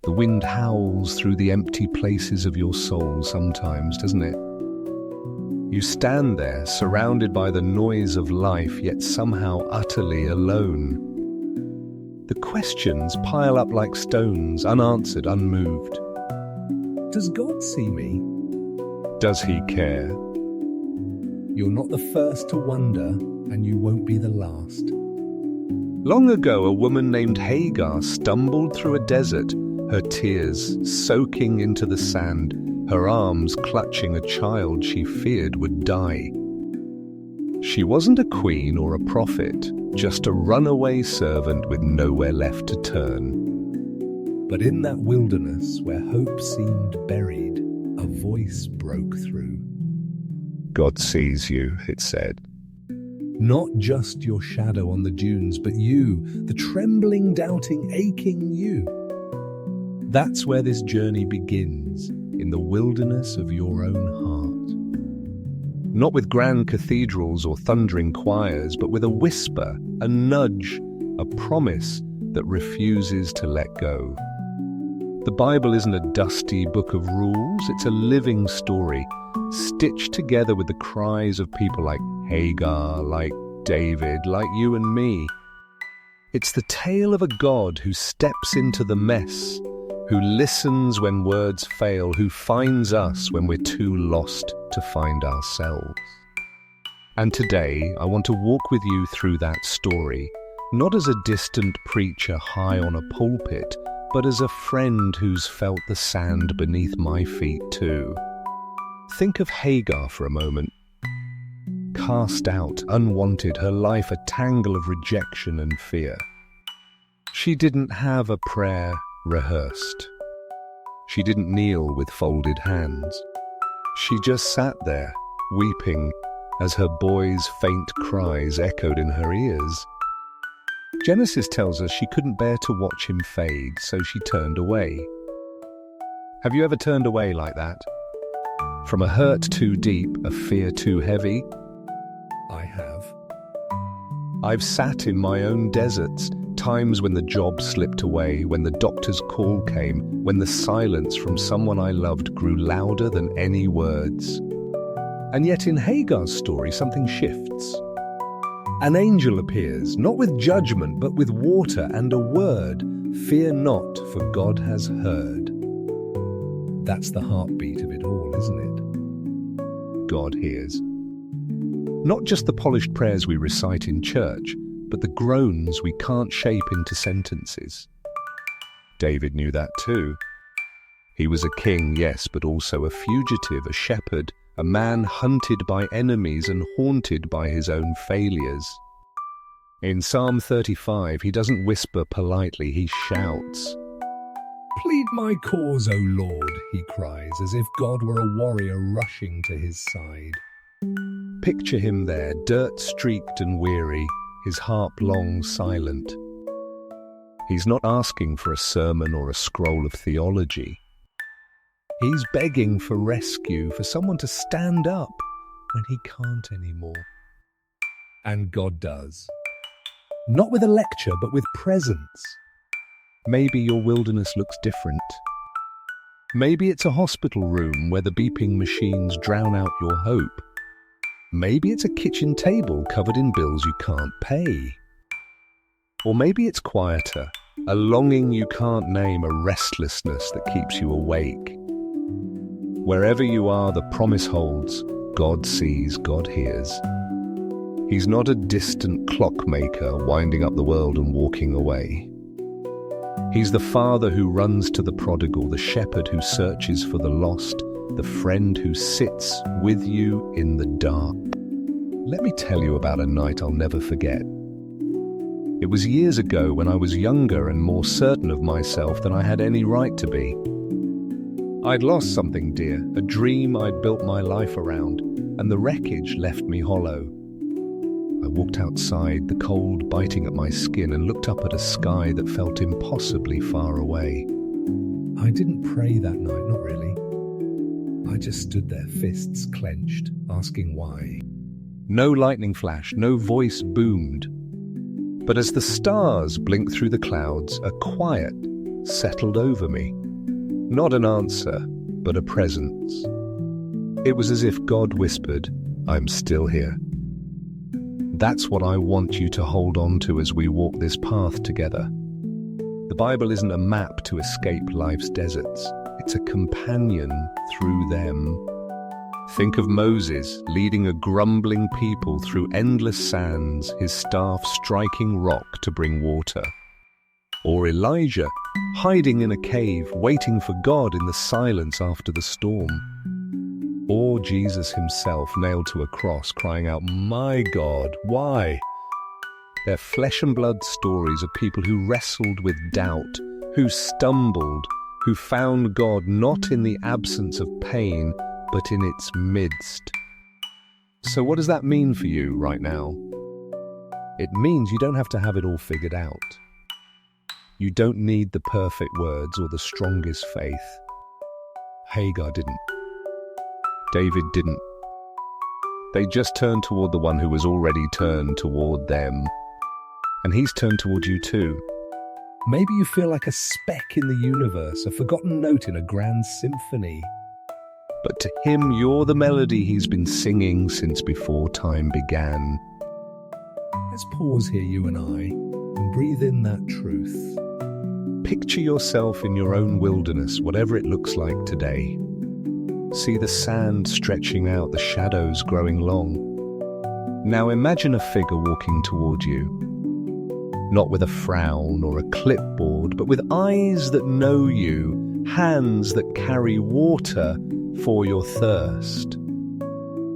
The wind howls through the empty places of your soul sometimes, doesn't it? You stand there, surrounded by the noise of life, yet somehow utterly alone. The questions pile up like stones, unanswered, unmoved. Does God see me? Does he care? You're not the first to wonder, and you won't be the last. Long ago, a woman named Hagar stumbled through a desert, her tears soaking into the sand, her arms clutching a child she feared would die. She wasn't a queen or a prophet, just a runaway servant with nowhere left to turn. But in that wilderness where hope seemed buried, a voice broke through. God sees you, it said. Not just your shadow on the dunes, but you, the trembling, doubting, aching you. That's where this journey begins, in the wilderness of your own heart. Not with grand cathedrals or thundering choirs, but with a whisper, a nudge, a promise that refuses to let go. The Bible isn't a dusty book of rules, it's a living story, stitched together with the cries of people like Hagar, like David, like you and me. It's the tale of a God who steps into the mess, who listens when words fail, who finds us when we're too lost to find ourselves. And today, I want to walk with you through that story, not as a distant preacher high on a pulpit, but as a friend who's felt the sand beneath my feet too. Think of Hagar for a moment. Cast out, unwanted, her life a tangle of rejection and fear. She didn't have a prayer rehearsed. She didn't kneel with folded hands. She just sat there, weeping, as her boy's faint cries echoed in her ears. Genesis tells us she couldn't bear to watch him fade, so she turned away. Have you ever turned away like that? From a hurt too deep, a fear too heavy? I have. I've sat in my own deserts, times when the job slipped away, when the doctor's call came, when the silence from someone I loved grew louder than any words. And yet in Hagar's story, something shifts. An angel appears, not with judgment, but with water and a word. Fear not, for God has heard. That's the heartbeat of it all, isn't it? God hears. Not just the polished prayers we recite in church, but the groans we can't shape into sentences. David knew that too. He was a king, yes, but also a fugitive, a shepherd, a man hunted by enemies and haunted by his own failures. In Psalm 35, he doesn't whisper politely, he shouts. "Plead my cause, O Lord," he cries, as if God were a warrior rushing to his side. Picture him there, dirt-streaked and weary, his harp long silent. He's not asking for a sermon or a scroll of theology. He's begging for rescue, for someone to stand up when he can't anymore. And God does. Not with a lecture, but with presence. Maybe your wilderness looks different. Maybe it's a hospital room where the beeping machines drown out your hope. Maybe it's a kitchen table covered in bills you can't pay. Or maybe it's quieter, a longing you can't name, a restlessness that keeps you awake. Wherever you are, the promise holds. God sees, God hears. He's not a distant clockmaker winding up the world and walking away. He's the father who runs to the prodigal, the shepherd who searches for the lost, the friend who sits with you in the dark. Let me tell you about a night I'll never forget. It was years ago when I was younger and more certain of myself than I had any right to be. I'd lost something dear, a dream I'd built my life around, and the wreckage left me hollow. I walked outside, the cold biting at my skin, and looked up at a sky that felt impossibly far away. I didn't pray that night, not really. I just stood there, fists clenched, asking why. No lightning flash, no voice boomed. But as the stars blinked through the clouds, a quiet, settled over me. Not an answer, but a presence. It was as if God whispered, "I'm still here." That's what I want you to hold on to as we walk this path together. The Bible isn't a map to escape life's deserts. It's a companion through them. Think of Moses leading a grumbling people through endless sands, his staff striking rock to bring water. Or Elijah hiding in a cave, waiting for God in the silence after the storm. Or Jesus himself nailed to a cross, crying out, "My God, why?" They're flesh and blood stories of people who wrestled with doubt, who stumbled, who found God not in the absence of pain, but in its midst. So what does that mean for you right now? It means you don't have to have it all figured out. You don't need the perfect words or the strongest faith. Hagar didn't. David didn't. They just turned toward the one who was already turned toward them. And he's turned toward you too. Maybe you feel like a speck in the universe, a forgotten note in a grand symphony. But to him, you're the melody he's been singing since before time began. Let's pause here, you and I, and breathe in that truth. Picture yourself in your own wilderness, whatever it looks like today. See the sand stretching out, the shadows growing long. Now imagine a figure walking toward you. Not with a frown or a clipboard, but with eyes that know you, hands that carry water for your thirst.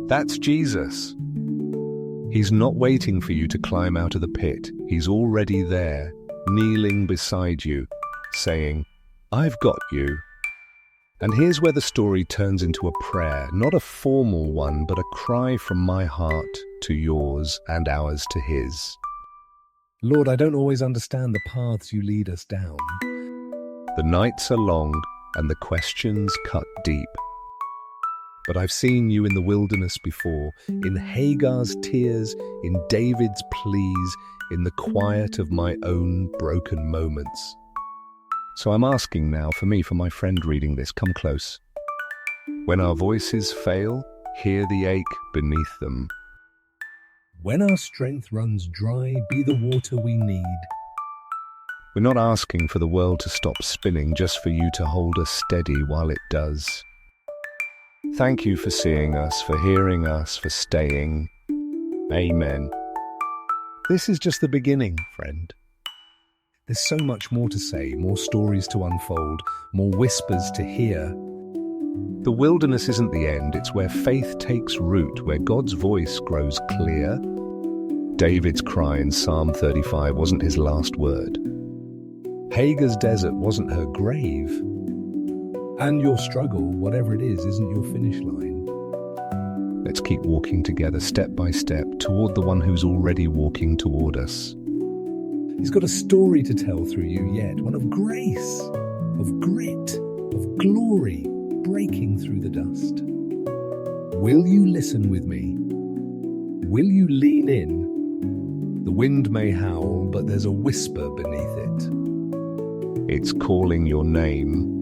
That's Jesus. He's not waiting for you to climb out of the pit. He's already there, kneeling beside you, saying, "I've got you." And here's where the story turns into a prayer, not a formal one, but a cry from my heart to yours and ours to his. Lord, I don't always understand the paths you lead us down. The nights are long and the questions cut deep. But I've seen you in the wilderness before, in Hagar's tears, in David's pleas, in the quiet of my own broken moments. So I'm asking now for me, for my friend reading this, come close. When our voices fail, hear the ache beneath them. When our strength runs dry, be the water we need. We're not asking for the world to stop spinning, just for you to hold us steady while it does. Thank you for seeing us, for hearing us, for staying. Amen. This is just the beginning, friend. There's so much more to say, more stories to unfold, more whispers to hear. The wilderness isn't the end, it's where faith takes root, where God's voice grows clear. David's cry in Psalm 35 wasn't his last word. Hagar's desert wasn't her grave. And your struggle, whatever it is, isn't your finish line. Let's keep walking together, step by step, toward the one who's already walking toward us. He's got a story to tell through you yet, one of grace, of grit, of glory, breaking through the dust. Will you listen with me? Will you lean in? The wind may howl, but there's a whisper beneath it. It's calling your name.